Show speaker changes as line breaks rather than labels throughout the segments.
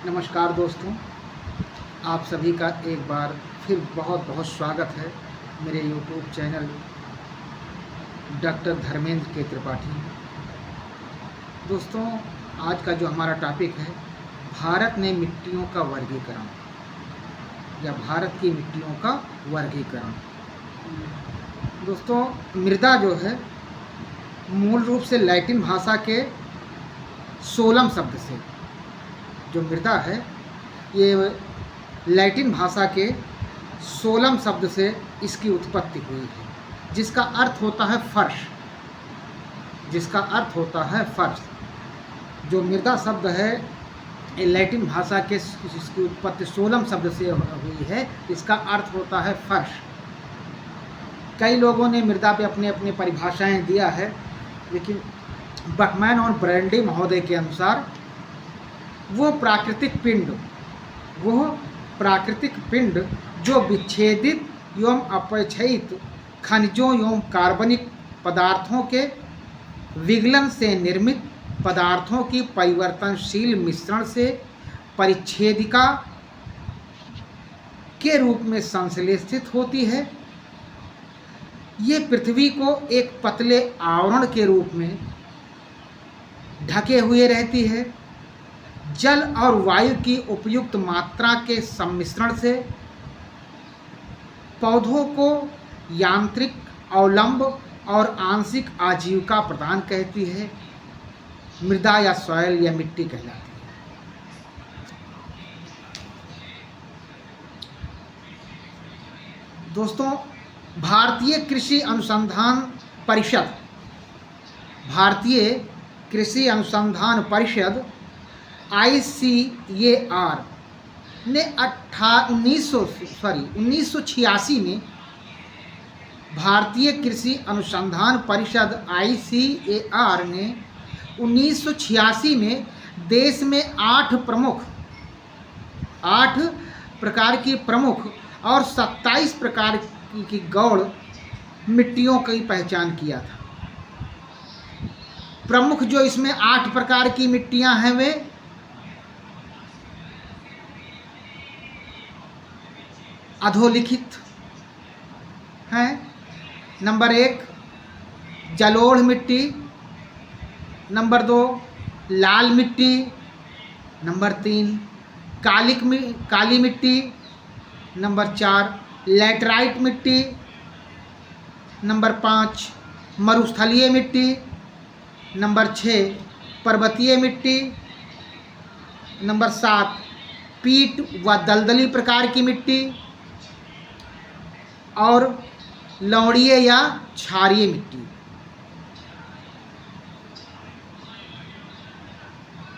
नमस्कार दोस्तों, आप सभी का एक बार फिर बहुत बहुत स्वागत है मेरे YouTube चैनल डॉक्टर धर्मेंद्र के त्रिपाठी। दोस्तों, आज का जो हमारा टॉपिक है, भारत में मिट्टियों का वर्गीकरण या भारत की मिट्टियों का वर्गीकरण। दोस्तों, मृदा जो है मूल रूप से लैटिन भाषा के सोलम शब्द से, जो मृदा है ये लैटिन भाषा के सोलम शब्द से इसकी उत्पत्ति हुई है, जिसका अर्थ होता है फर्श। जो मृदा शब्द है ये लैटिन भाषा के इसकी उत्पत्ति सोलम शब्द से हुई है, इसका अर्थ होता है फर्श। कई लोगों ने मृदा पे अपने अपने परिभाषाएं दिया है, लेकिन बकमैन और ब्रैंडी महोदय के अनुसार वो प्राकृतिक पिंड जो विच्छेदित एवं अपक्षयित खनिजों एवं कार्बनिक पदार्थों के विगलन से निर्मित पदार्थों की परिवर्तनशील मिश्रण से परिच्छेदिका के रूप में संश्लेषित होती है। ये पृथ्वी को एक पतले आवरण के रूप में ढके हुए रहती है। जल और वायु की उपयुक्त मात्रा के सम्मिश्रण से पौधों को यांत्रिक अवलंब और आंशिक आजीविका प्रदान करती है। मृदा या सॉइल या मिट्टी कहलाती है। दोस्तों, भारतीय कृषि अनुसंधान परिषद ICAR ने 1986 में भारतीय कृषि अनुसंधान परिषद ICAR ने 1986 में देश में 8 प्रकार की प्रमुख और 27 प्रकार की गौड़ मिट्टियों की पहचान किया था। प्रमुख जो इसमें 8 प्रकार की मिट्टियां हैं वे अधोलिखित हैं। नंबर 1 जलोढ़ मिट्टी, नंबर 2 लाल मिट्टी, नंबर 3 काली मिट्टी, नंबर 4 लैटराइट मिट्टी, नंबर 5 मरुस्थलीय मिट्टी, नंबर 6 पर्वतीय मिट्टी, नंबर 7 पीट व दलदली प्रकार की मिट्टी और लवणीय या क्षारीय मिट्टी।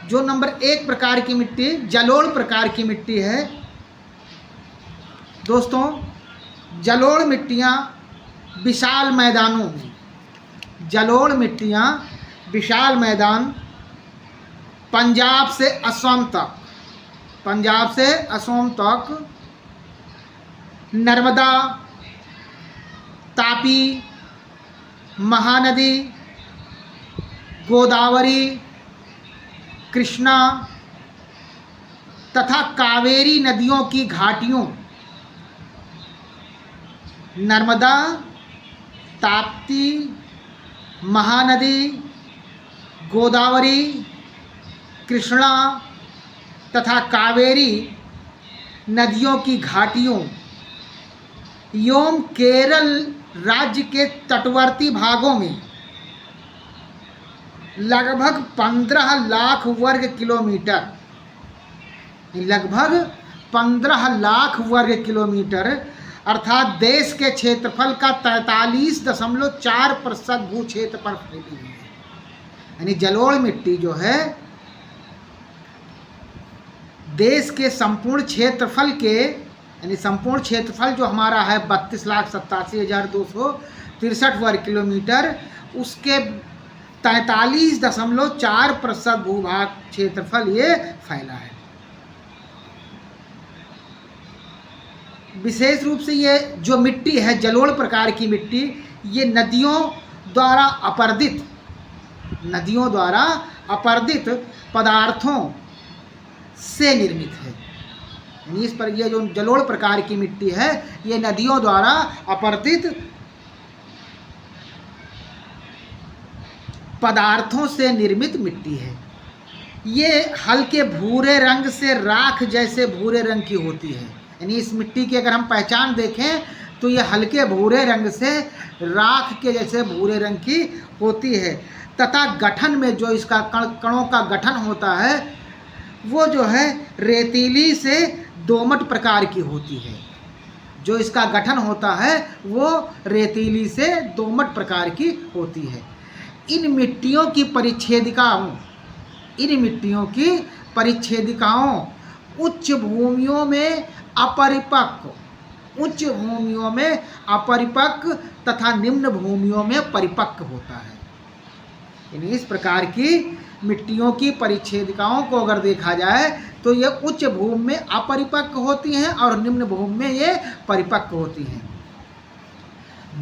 जो नंबर 1 प्रकार की मिट्टी जलोढ़ प्रकार की मिट्टी है। दोस्तों, जलोढ़ मिट्टियाँ विशाल मैदान पंजाब से असम तक नर्मदा, तापी, महानदी, गोदावरी, कृष्णा तथा कावेरी नदियों की घाटियों, नर्मदा, ताप्ती, महानदी, गोदावरी, कृष्णा तथा कावेरी नदियों की घाटियों एवं केरल राज्य के तटवर्ती भागों में लगभग 15 लाख वर्ग किलोमीटर अर्थात देश के क्षेत्रफल का 43.4% भू क्षेत्र पर फैली हुई है। यानी जलोढ़ मिट्टी जो है देश के संपूर्ण क्षेत्रफल जो हमारा है 32,87,263 वर्ग किलोमीटर, उसके 43.4% भूभाग क्षेत्रफल ये फैला है। विशेष रूप से ये जो मिट्टी है जलोढ़ प्रकार की मिट्टी, ये नदियों द्वारा अपरदित पदार्थों से निर्मित है। यानी इस पर ये जो जलोढ़ प्रकार की मिट्टी है ये नदियों द्वारा अपरदित पदार्थों से निर्मित मिट्टी है। ये हल्के भूरे रंग से राख जैसे भूरे रंग की होती है। यानी इस मिट्टी की अगर हम पहचान देखें तो ये हल्के भूरे रंग से राख के जैसे भूरे रंग की होती है तथा गठन में जो इसका कणों का गठन होता है वो जो है रेतीली से दोमट प्रकार की होती है। जो इसका गठन होता है वो रेतीली से दोमट प्रकार की होती है। इन मिट्टियों की परिच्छेदिकाओं उच्च भूमियों में अपरिपक्व तथा निम्न भूमियों में परिपक्व होता है। यानी इस प्रकार की मिट्टियों की परिच्छेदिकाओं को अगर देखा जाए तो ये उच्च भूमि में अपरिपक्व होती हैं और निम्न भूमि में ये परिपक्व होती हैं।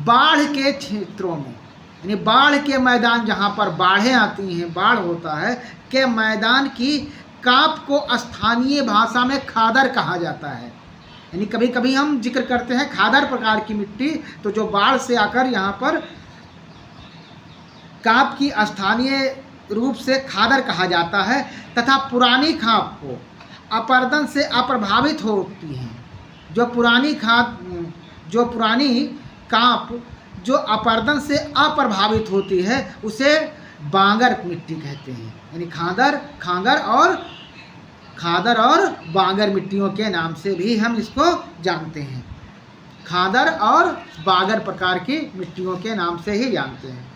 बाढ़ के क्षेत्रों में, यानी बाढ़ के मैदान जहाँ पर बाढ़ें आती हैं, बाढ़ होता है, के मैदान की काप को स्थानीय भाषा में खादर कहा जाता है। यानी कभी कभी हम जिक्र करते हैं खादर प्रकार की मिट्टी, तो जो बाढ़ से आकर यहाँ पर काप की स्थानीय रूप से खादर कहा जाता है तथा पुरानी खाप को अपरदन से अप्रभावित होती हैं। जो पुरानी काप जो अपरदन से अप्रभावित होती है उसे बांगर मिट्टी कहते हैं। यानी खादर और बांगर मिट्टियों के नाम से भी हम इसको जानते हैं। खादर और बांगर प्रकार की मिट्टियों के नाम से ही जानते हैं।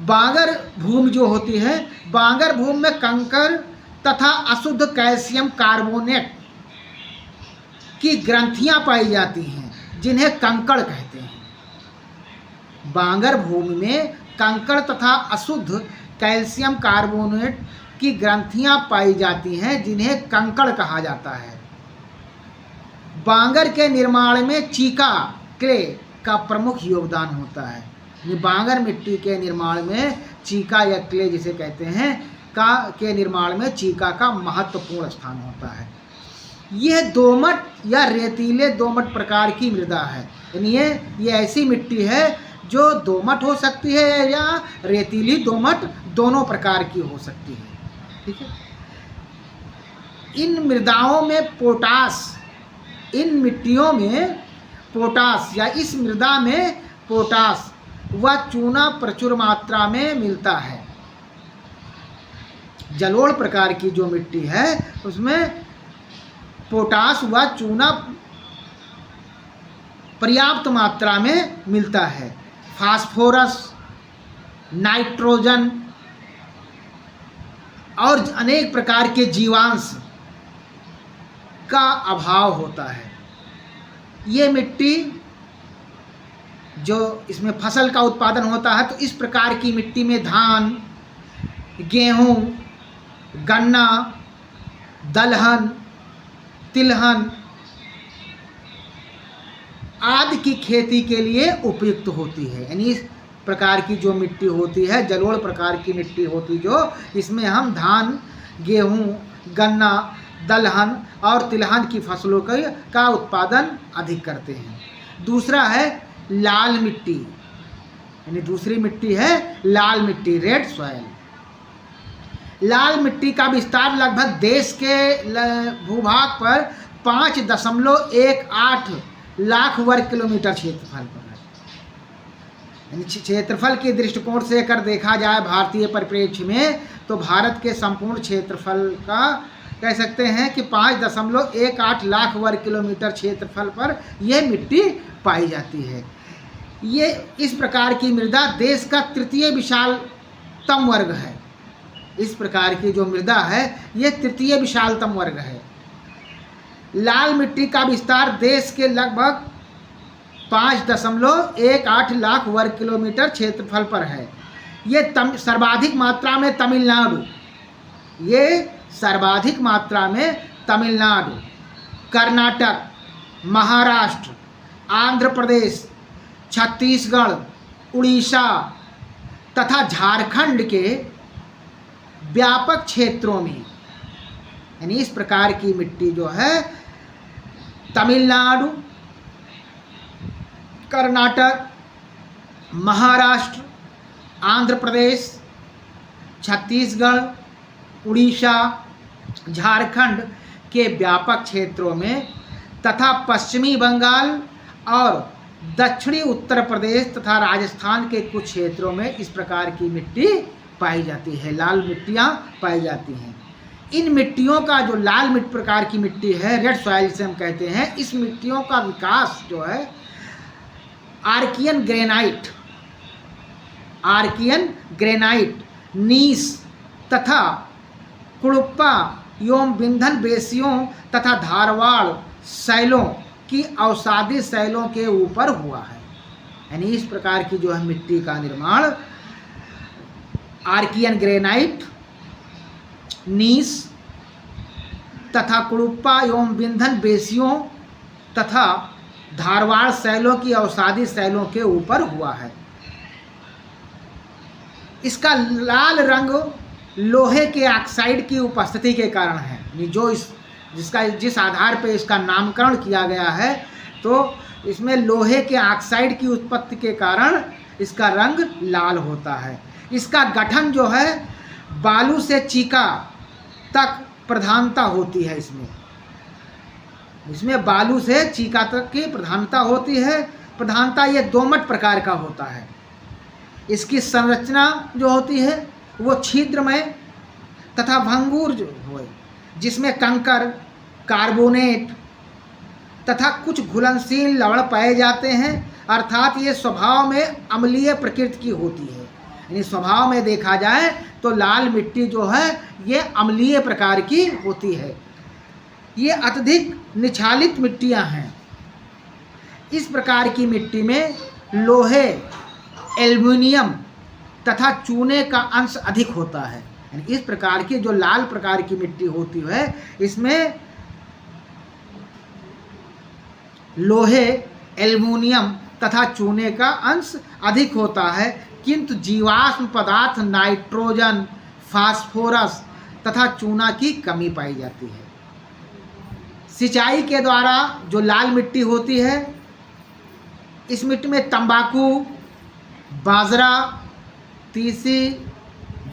बांगर भूमि जो होती है, बांगर भूमि में कंकर तथा अशुद्ध कैल्शियम कार्बोनेट की ग्रंथियां पाई जाती हैं जिन्हें कंकड़ कहते हैं। बांगर भूमि में कंकड़ तथा अशुद्ध कैल्शियम कार्बोनेट की ग्रंथियां पाई जाती हैं जिन्हें कंकड़ कहा जाता है। बांगर के निर्माण में चीका क्ले का प्रमुख योगदान होता है। ये बांगर मिट्टी के निर्माण में चीका या क्ले जिसे कहते हैं के निर्माण में चीका का महत्वपूर्ण स्थान होता है। यह दोमट या रेतीले दोमट प्रकार की मृदा है। यानी ये ऐसी मिट्टी है जो दोमट हो सकती है या रेतीली दोमट दोनों प्रकार की हो सकती है। ठीक है। इन मिट्टियों में पोटास या इस मृदा में पोटास व चूना प्रचुर मात्रा में मिलता है। जलोढ़ प्रकार की जो मिट्टी है उसमें पोटास व चूना पर्याप्त मात्रा में मिलता है। फास्फोरस, नाइट्रोजन और अनेक प्रकार के जीवांश का अभाव होता है। ये मिट्टी जो इसमें फसल का उत्पादन होता है तो इस प्रकार की मिट्टी में धान, गेहूँ, गन्ना, दलहन, तिलहन आदि की खेती के लिए उपयुक्त होती है। यानी इस प्रकार की जो मिट्टी होती है, जलोढ़ प्रकार की मिट्टी होती जो, इसमें हम धान, गेहूँ, गन्ना, दलहन और तिलहन की फसलों का उत्पादन अधिक करते हैं। दूसरा है लाल मिट्टी, यानी दूसरी मिट्टी है लाल मिट्टी, रेड सॉइल। लाल मिट्टी का विस्तार लगभग देश के भूभाग पर 5.18 लाख वर्ग किलोमीटर क्षेत्रफल पर है। यानी क्षेत्रफल के दृष्टिकोण से अगर देखा जाए भारतीय परिप्रेक्ष्य में तो भारत के संपूर्ण क्षेत्रफल का कह सकते हैं कि 5.18 लाख वर्ग किलोमीटर क्षेत्रफल पर यह मिट्टी पाई जाती है। ये इस प्रकार की मृदा देश का तृतीय विशालतम वर्ग है। इस प्रकार की जो मृदा है ये तृतीय विशालतम वर्ग है। लाल मिट्टी का विस्तार देश के लगभग 5.18 लाख वर्ग किलोमीटर क्षेत्रफल पर है। ये सर्वाधिक मात्रा में तमिलनाडु, कर्नाटक, महाराष्ट्र, आंध्र प्रदेश, छत्तीसगढ़, उड़ीसा तथा झारखंड के व्यापक क्षेत्रों में यानी इस प्रकार की मिट्टी जो है तमिलनाडु, कर्नाटक, महाराष्ट्र, आंध्र प्रदेश, छत्तीसगढ़, उड़ीसा, झारखंड के व्यापक क्षेत्रों में तथा पश्चिमी बंगाल और दक्षिणी उत्तर प्रदेश तथा राजस्थान के कुछ क्षेत्रों में इस प्रकार की मिट्टी पाई जाती है, लाल मिट्टियाँ पाई जाती हैं। इन मिट्टियों का जो लाल मिट्टी प्रकार की मिट्टी है, रेड सॉइल से हम कहते हैं, इस मिट्टियों का विकास जो है आर्कियन ग्रेनाइट, नीस तथा कुड़ुप्पा एवं विंध्यन बेसियों तथा धारवाड़ शैलों की अवसादी शैलों के ऊपर हुआ है। यानी इस प्रकार की जो है मिट्टी का निर्माण आर्कियन ग्रेनाइट, नीस तथा कुड़ुप्पा एवं विंध्यन बेसियों तथा धारवाड़ शैलों की अवसादी शैलों के ऊपर हुआ है। इसका लाल रंग लोहे के ऑक्साइड की उपस्थिति के कारण है। जो जिस आधार पर इसका नामकरण किया गया है, तो इसमें लोहे के ऑक्साइड की उत्पत्ति के कारण इसका रंग लाल होता है। इसका गठन जो है बालू से चीका तक प्रधानता होती है। इसमें बालू से चीका तक की प्रधानता होती है। प्रधानता ये दोमट प्रकार का होता है। इसकी संरचना जो होती है वो छिद्रमय तथा भंगुर जो हो, जिसमें कंकर, कार्बोनेट तथा कुछ घुलनशील लवण पाए जाते हैं। अर्थात ये स्वभाव में अम्लीय प्रकृति की होती है। यानी स्वभाव में देखा जाए तो लाल मिट्टी जो है ये अम्लीय प्रकार की होती है। ये अत्यधिक निछालित मिट्टियां हैं। इस प्रकार की मिट्टी में लोहे, एल्युमिनियम तथा चूने का अंश अधिक होता है। यानी इस प्रकार की जो लाल प्रकार की मिट्टी होती है, इसमें लोहे, एल्युमिनियम तथा चूने का अंश अधिक होता है, किंतु जीवाश्म पदार्थ नाइट्रोजन, फास्फोरस तथा चूना की कमी पाई जाती है। सिंचाई के द्वारा जो लाल मिट्टी होती है, इस मिट्टी में तंबाकू, बाजरा, तीसी,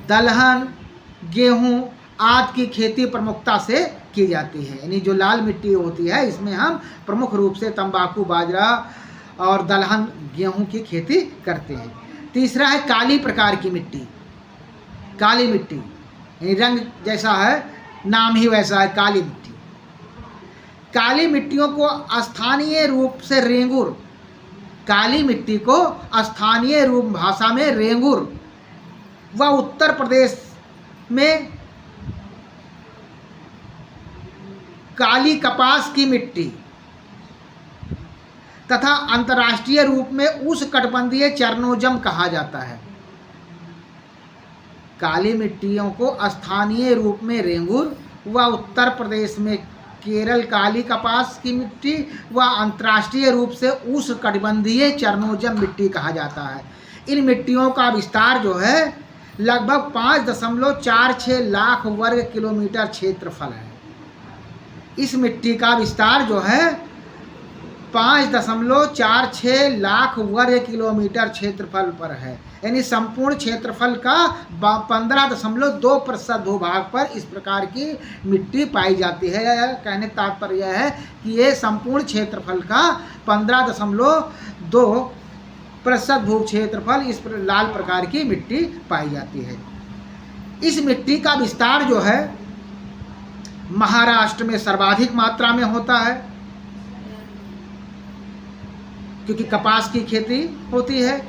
दलहन, गेहूं आदि की खेती प्रमुखता से की जाती है। यानी जो लाल मिट्टी होती है, इसमें हम प्रमुख रूप से तंबाकू, बाजरा और दलहन, गेहूं की खेती करते हैं। तीसरा है काली प्रकार की मिट्टी। काली मिट्टी यानी रंग जैसा है, नाम ही वैसा है, काली मिट्टी। काली मिट्टियों को स्थानीय रूप से रेंगुर, काली मिट्टी को स्थानीय रूप भाषा में रेंगुर व उत्तर प्रदेश में काली कपास की मिट्टी तथा अंतर्राष्ट्रीय रूप में उष्णकटिबंधीय चरनोजम कहा जाता है। काली मिट्टियों को स्थानीय रूप में रेंगुर व उत्तर प्रदेश में केरल काली कपास की मिट्टी व अंतर्राष्ट्रीय रूप से उष्णकटिबंधीय चरनोजम मिट्टी कहा जाता है। इन मिट्टियों का विस्तार जो है लगभग 5.46 लाख वर्ग किलोमीटर क्षेत्रफल है। इस मिट्टी का विस्तार जो है 5.46 लाख वर्ग किलोमीटर क्षेत्रफल पर है। यानी संपूर्ण क्षेत्रफल का 15.2% भूभाग पर इस प्रकार की मिट्टी पाई जाती है। कहने का तात्पर्य है कि ये संपूर्ण क्षेत्रफल का 15.2% भू क्षेत्रफल इस लाल प्रकार की मिट्टी पाई जाती है। इस मिट्टी का विस्तार जो है महाराष्ट्र में सर्वाधिक मात्रा में होता है, क्योंकि कपास की खेती होती है।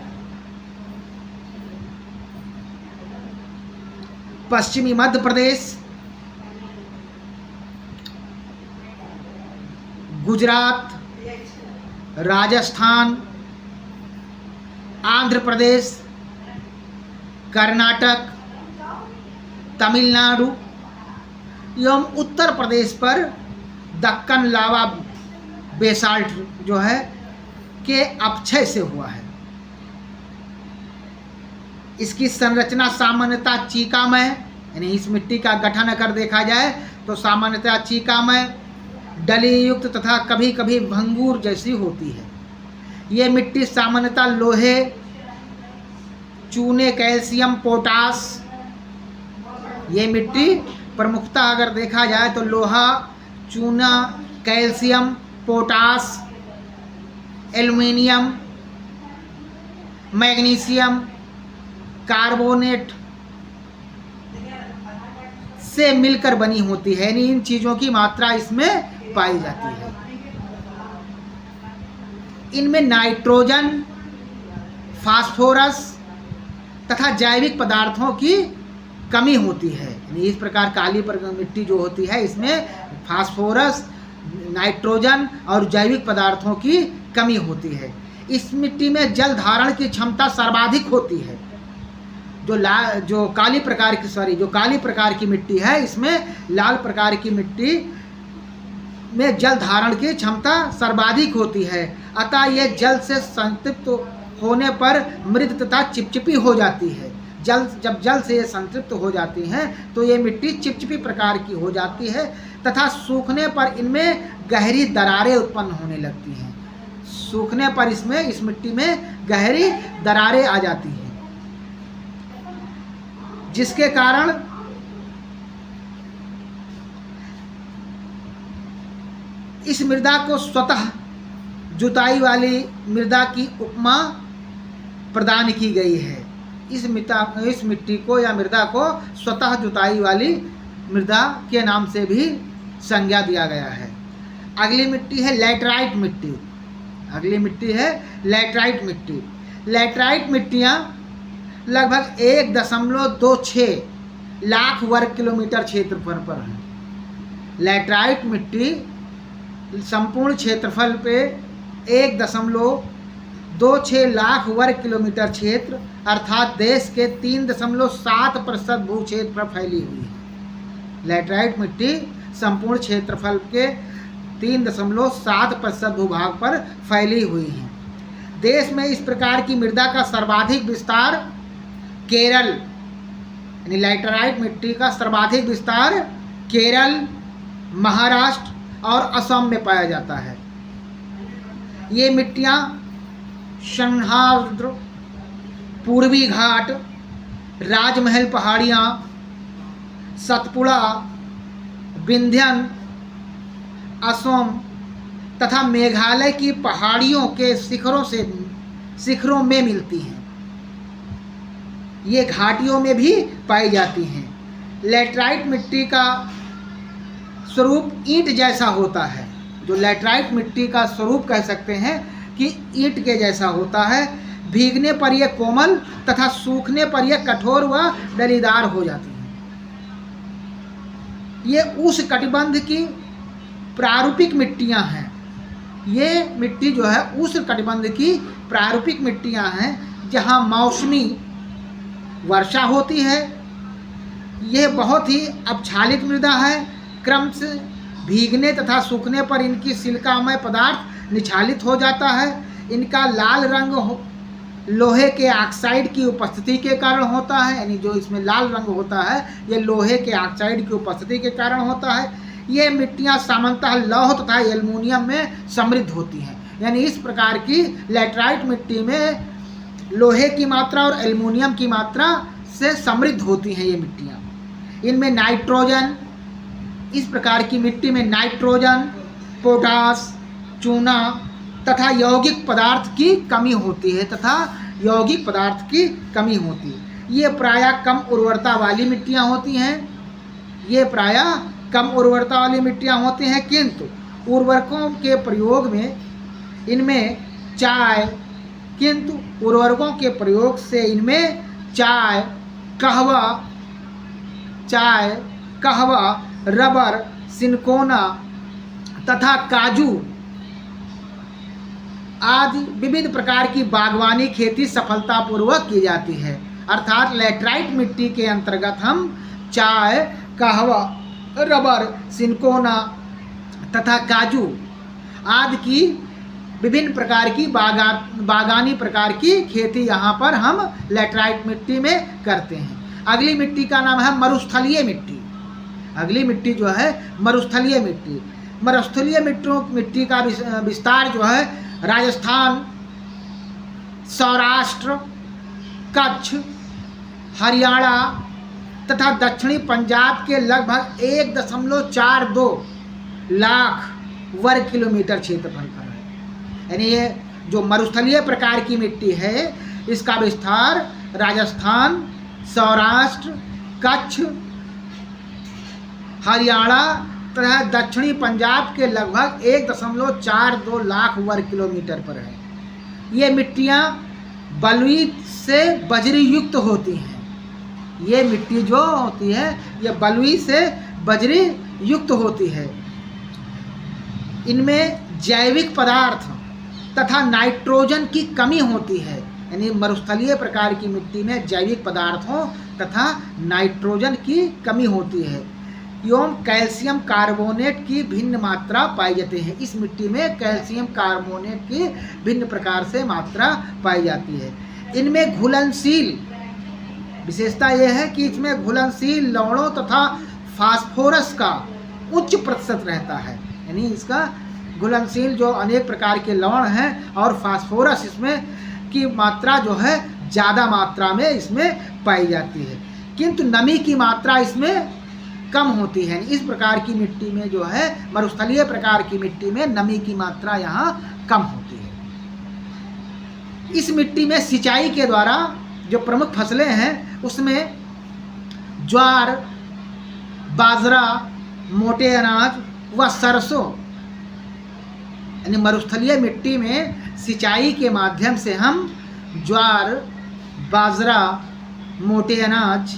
पश्चिमी मध्य प्रदेश, गुजरात, राजस्थान, आंध्र प्रदेश, कर्नाटक, तमिलनाडु एवं उत्तर प्रदेश पर दक्कन लावा बेसाल्ट जो है के अपक्षय से हुआ है। इसकी संरचना सामान्यतः चीकामय, यानी इस मिट्टी का गठन अगर देखा जाए तो सामान्यतः चीकामय, डली युक्त तथा कभी कभी भंगूर जैसी होती है। ये मिट्टी सामान्यतः लोहे, चूने, कैल्शियम, पोटास, ये मिट्टी प्रमुखता अगर देखा जाए तो लोहा, चूना, calcium, potash, aluminium, magnesium, carbonate से मिलकर बनी होती है, यानी इन चीज़ों की मात्रा इसमें पाई जाती है। इनमें नाइट्रोजन, फास्फोरस तथा जैविक पदार्थों की कमी होती है। यानी इस प्रकार काली मिट्टी जो होती है इसमें फास्फोरस, नाइट्रोजन और जैविक पदार्थों की कमी होती है। इस मिट्टी में जल धारण की क्षमता सर्वाधिक होती है। जो काली प्रकार की मिट्टी है, इसमें लाल प्रकार की मिट्टी में जल धारण की क्षमता सर्वाधिक होती है। अतः यह जल से संतृप्त होने पर मृद तथा चिपचिपी हो जाती है। जब जल से ये संतृप्त हो जाती हैं तो ये मिट्टी चिपचिपी प्रकार की हो जाती है तथा सूखने पर इनमें गहरी दरारें उत्पन्न होने लगती हैं। सूखने पर इस मिट्टी में गहरी दरारें आ जाती हैं, जिसके कारण इस मृदा को स्वतः जुताई वाली मृदा की उपमा प्रदान की गई है। इस मिट्टी को या मृदा को स्वतः जुताई वाली मृदा के नाम से भी संज्ञा दिया गया है। अगली मिट्टी है लैटराइट मिट्टी। लैटराइट मिट्टियाँ लगभग 1.26 लाख वर्ग किलोमीटर क्षेत्रफल पर हैं। लैटराइट मिट्टी संपूर्ण क्षेत्रफल पे 1.26 लाख वर्ग किलोमीटर क्षेत्र अर्थात देश के 3.7% भू क्षेत्र पर फैली हुई है। लैटराइट मिट्टी संपूर्ण क्षेत्रफल के 3.7% भूभाग पर फैली हुई है। देश में इस प्रकार की मृदा का सर्वाधिक विस्तार केरल, यानी लैटराइट मिट्टी का सर्वाधिक विस्तार केरल, महाराष्ट्र और असम में पाया जाता है। ये मिट्टियाँ सह्याद्री, पूर्वी घाट, राजमहल पहाड़ियाँ, सतपुड़ा, विंध्यन, असम तथा मेघालय की पहाड़ियों के शिखरों में मिलती हैं। ये घाटियों में भी पाई जाती हैं। लैटराइट मिट्टी का स्वरूप ईंट जैसा होता है। जो लैटराइट मिट्टी का स्वरूप कह सकते हैं कि ईंट के जैसा होता है। भीगने पर यह कोमल तथा सूखने पर यह कठोर व डलीदार हो जाती है। ये उष्णकटिबंध की प्रारूपिक मिट्टियां हैं। ये मिट्टी जो है उष्णकटिबंध की प्रारूपिक मिट्टियां हैं, जहां मौसमी वर्षा होती है। यह बहुत ही अपक्षालित मृदा है। क्रम से भीगने तथा सूखने पर इनकी सिलिकामय पदार्थ निछालित हो जाता है। इनका लाल रंग लोहे के ऑक्साइड की उपस्थिति के कारण होता है। यानी जो इसमें लाल रंग होता है यह लोहे के ऑक्साइड की उपस्थिति के कारण होता है। ये मिट्टियाँ सामान्यतः लौह तथा एल्युमिनियम में समृद्ध होती हैं। यानी इस प्रकार की लैटराइट मिट्टी में लोहे की मात्रा और एल्युमिनियम की मात्रा से समृद्ध होती हैं ये मिट्टियाँ। इनमें नाइट्रोजन, इस प्रकार की मिट्टी में नाइट्रोजन, पोटास, चूना तथा यौगिक पदार्थ की कमी होती है ये प्रायः कम उर्वरता वाली मिट्टियाँ होती हैं। किंतु उर्वरकों के प्रयोग से इनमें चाय, कहवा, रबर, सिनकोना तथा काजू आदि विविध प्रकार की बागवानी खेती सफलतापूर्वक की जाती है। अर्थात लैटराइट मिट्टी के अंतर्गत हम चाय, कहवा, रबर, सिनकोना तथा काजू आदि की विभिन्न प्रकार की बागानी प्रकार की खेती यहाँ पर हम लैटराइट मिट्टी में करते हैं। अगली मिट्टी का नाम है मरुस्थलीय मिट्टी। अगली मिट्टी जो है मरुस्थलीय मिट्टी। मरुस्थलीय मिट्टी का विस्तार जो है राजस्थान, सौराष्ट्र, कच्छ, हरियाणा तथा दक्षिणी पंजाब के लगभग 1.42 लाख वर्ग किलोमीटर क्षेत्रफल पर है। यानी ये जो मरुस्थलीय प्रकार की मिट्टी है इसका विस्तार राजस्थान, सौराष्ट्र, कच्छ, हरियाणा तथा दक्षिणी पंजाब के लगभग 1.42 लाख वर्ग किलोमीटर पर है। ये मिट्टियाँ बलुई से बजरी युक्त होती हैं। ये मिट्टी जो होती है ये बलुई से बजरी युक्त होती है। इनमें जैविक पदार्थ तथा नाइट्रोजन की कमी होती है। यानी मरुस्थलीय प्रकार की मिट्टी में जैविक पदार्थों तथा नाइट्रोजन की कमी होती है एवं कैल्शियम कार्बोनेट की भिन्न मात्रा पाई जाती है। इस मिट्टी में कैल्शियम कार्बोनेट की भिन्न प्रकार से मात्रा पाई जाती है। इनमें घुलनशील विशेषता यह है कि इसमें घुलनशील लवणों तथा फास्फोरस का उच्च प्रतिशत रहता है। यानी इसका घुलनशील जो अनेक प्रकार के लवण हैं और फास्फोरस इसमें की मात्रा जो है ज़्यादा मात्रा में इसमें पाई जाती है, किंतु नमी की मात्रा इसमें कम होती है। इस प्रकार की मिट्टी में जो है मरुस्थलीय प्रकार की मिट्टी में नमी की मात्रा यहाँ कम होती है। इस मिट्टी में सिंचाई के द्वारा जो प्रमुख फसलें हैं उसमें ज्वार, बाजरा, मोटे अनाज व सरसों। यानी मरुस्थलीय मिट्टी में सिंचाई के माध्यम से हम ज्वार, बाजरा, मोटे अनाज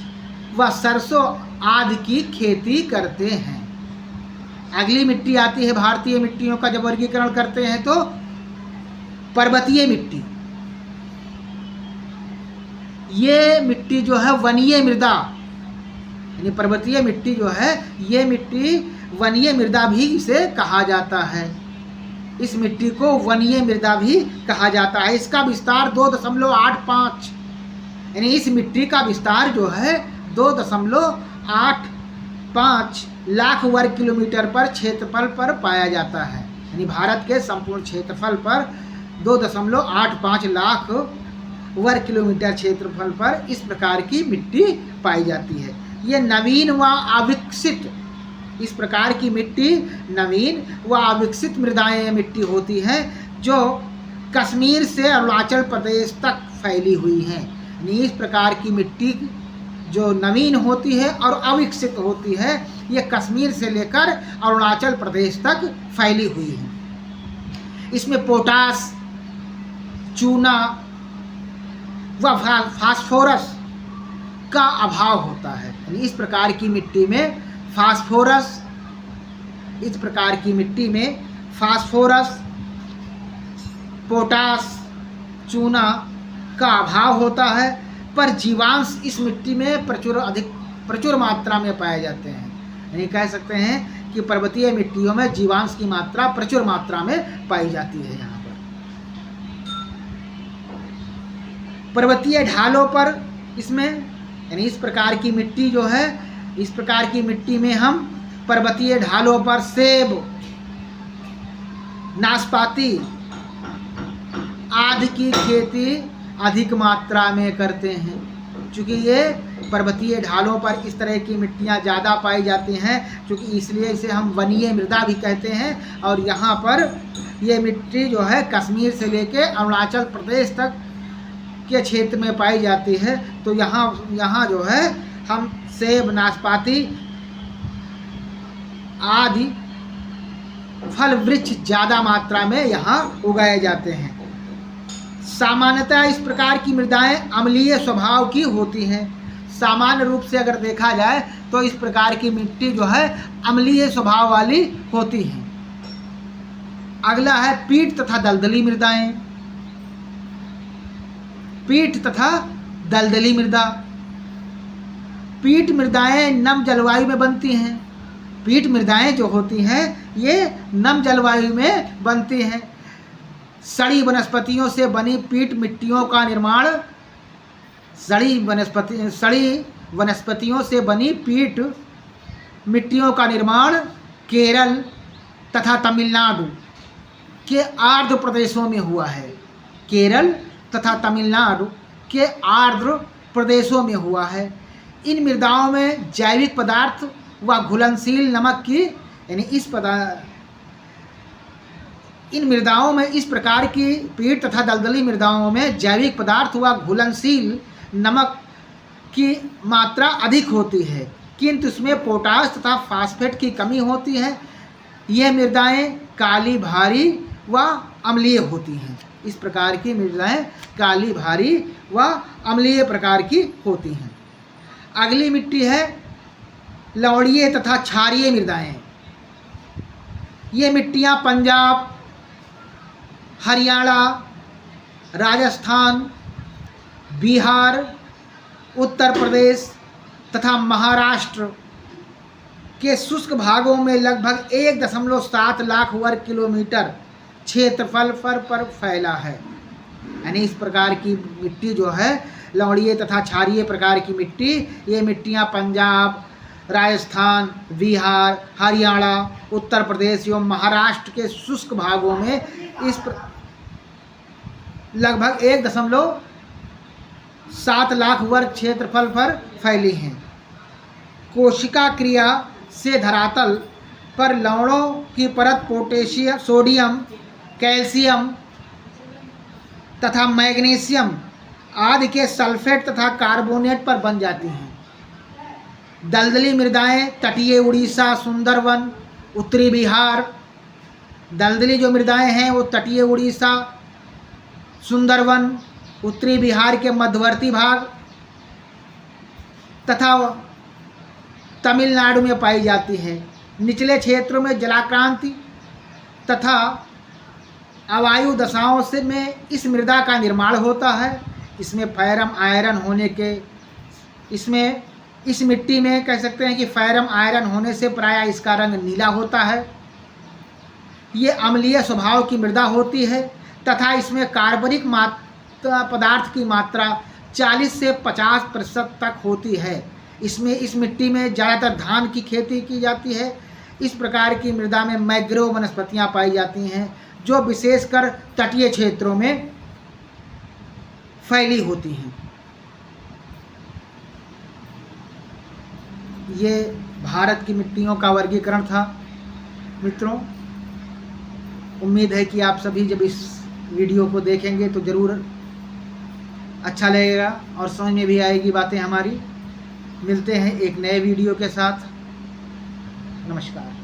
व सरसों आदि की खेती करते हैं। अगली मिट्टी आती है भारतीय मिट्टियों का जब वर्गीकरण करते हैं तो पर्वतीय मिट्टी। ये मिट्टी जो है वनीय मृदा, यानी पर्वतीय मिट्टी जो है ये मिट्टी वनीय मृदा भी इसे कहा जाता है। इस मिट्टी को वनीय मृदा भी कहा जाता है। इसका विस्तार 2.85 यानी इस मिट्टी का विस्तार जो है 2.85 लाख वर्ग किलोमीटर पर क्षेत्रफल पर पाया जाता है। यानी भारत के संपूर्ण क्षेत्रफल पर 2.85 लाख वर्ग किलोमीटर क्षेत्रफल पर इस प्रकार की मिट्टी पाई जाती है। ये नवीन व अविकसित, इस प्रकार की मिट्टी नवीन व अविकसित मृदाएं मिट्टी होती हैं जो कश्मीर से अरुणाचल प्रदेश तक फैली हुई हैं। यानी इस प्रकार की मिट्टी जो नवीन होती है और अविकसित होती है ये कश्मीर से लेकर अरुणाचल प्रदेश तक फैली हुई है। इसमें पोटास, चूना व फास्फोरस का अभाव होता है। यानी इस प्रकार की मिट्टी में फास्फोरस, इस प्रकार की मिट्टी में फास्फोरस, पोटास, चूना का अभाव होता है, पर जीवांश इस मिट्टी में प्रचुर मात्रा में पाए जाते हैं। यानी कह सकते हैं कि पर्वतीय मिट्टियों में जीवांश की मात्रा प्रचुर मात्रा में पाई जाती है। यहाँ पर पर्वतीय ढालों पर इसमें यानी इस प्रकार की मिट्टी जो है, इस प्रकार की मिट्टी में हम पर्वतीय ढालों पर सेब, नाशपाती आदि की खेती अधिक मात्रा में करते हैं। चूँकि ये पर्वतीय ढालों पर इस तरह की मिट्टियाँ ज़्यादा पाई जाती हैं, चूँकि इसलिए इसे हम वनीय मृदा भी कहते हैं। और यहाँ पर ये मिट्टी जो है कश्मीर से लेकर अरुणाचल प्रदेश तक के क्षेत्र में पाई जाती है। तो यहाँ जो है हम सेब, नाशपाती आदि फल वृक्ष ज़्यादा मात्रा में यहाँ उगाए जाते हैं। सामान्यतः इस प्रकार की मृदाएं अम्लीय स्वभाव की होती हैं। सामान्य रूप से अगर देखा जाए तो इस प्रकार की मिट्टी जो है अम्लीय स्वभाव वाली होती हैं। अगला है पीट तथा दलदली मृदाएं। पीट तथा दलदली मृदा। पीट मृदाएं नम जलवायु में बनती हैं। पीट मृदाएं जो होती हैं ये नम जलवायु में बनती हैं। सड़ी वनस्पतियों से बनी पीट मिट्टियों का निर्माण, सड़ी वनस्पतियों से बनी पीट मिट्टियों का निर्माण केरल तथा तमिलनाडु के आर्द्र प्रदेशों में हुआ है। केरल तथा तमिलनाडु के आर्द्र प्रदेशों में हुआ है। इन मृदाओं में जैविक पदार्थ व घुलनशील नमक की इन मृदाओं में इस प्रकार की पीट तथा दलदली मृदाओं में जैविक पदार्थ व घुलनशील नमक की मात्रा अधिक होती है, किंतु इसमें पोटाश तथा फास्फेट की कमी होती है। यह मृदाएं काली भारी व अम्लीय होती हैं। इस प्रकार की मृदाएं काली भारी व अम्लीय प्रकार की होती हैं। अगली मिट्टी है लवणीय तथा क्षारीय मृदाएं। ये मिट्टियां पंजाब, हरियाणा, राजस्थान, बिहार, उत्तर प्रदेश तथा महाराष्ट्र के शुष्क भागों में लगभग 1.7 लाख वर्ग किलोमीटर क्षेत्रफल पर फैला है। यानी इस प्रकार की मिट्टी जो है लवणीय तथा क्षारीय प्रकार की मिट्टी, ये मिट्टियाँ पंजाब, राजस्थान, बिहार, हरियाणा, उत्तर प्रदेश एवं महाराष्ट्र के शुष्क भागों में लगभग 1.7 लाख वर्ग क्षेत्रफल पर फैली हैं। कोशिका क्रिया से धरातल पर लवणों की परत पोटेशियम, सोडियम, कैल्शियम तथा मैग्नीशियम आदि के सल्फेट तथा कार्बोनेट पर बन जाती हैं। दलदली मृदाएं तटीय उड़ीसा, सुंदरवन, उत्तरी बिहार। दलदली जो मृदाएं हैं वो तटीय उड़ीसा, सुंदरवन, उत्तरी बिहार के मध्यवर्ती भाग तथा तमिलनाडु में पाई जाती है। निचले क्षेत्रों में जलाक्रांति तथा अवायु दशाओं से में इस मृदा का निर्माण होता है। इसमें फेरम आयरन होने के इस मिट्टी में कह सकते हैं कि फेरम आयरन होने से प्रायः इसका रंग नीला होता है। ये अम्लीय स्वभाव की मृदा होती है तथा इसमें कार्बनिक पदार्थ की मात्रा 40 से 50% तक होती है। इस मिट्टी में ज़्यादातर धान की खेती की जाती है। इस प्रकार की मृदा में मैंग्रोव वनस्पतियाँ पाई जाती हैं जो विशेषकर तटीय क्षेत्रों में फैली होती हैं। ये भारत की मिट्टियों का वर्गीकरण था। मित्रों, उम्मीद है कि आप सभी जब इस वीडियो को देखेंगे तो ज़रूर अच्छा लगेगा और समझ में भी आएगी बातें हमारी। मिलते हैं एक नए वीडियो के साथ। नमस्कार।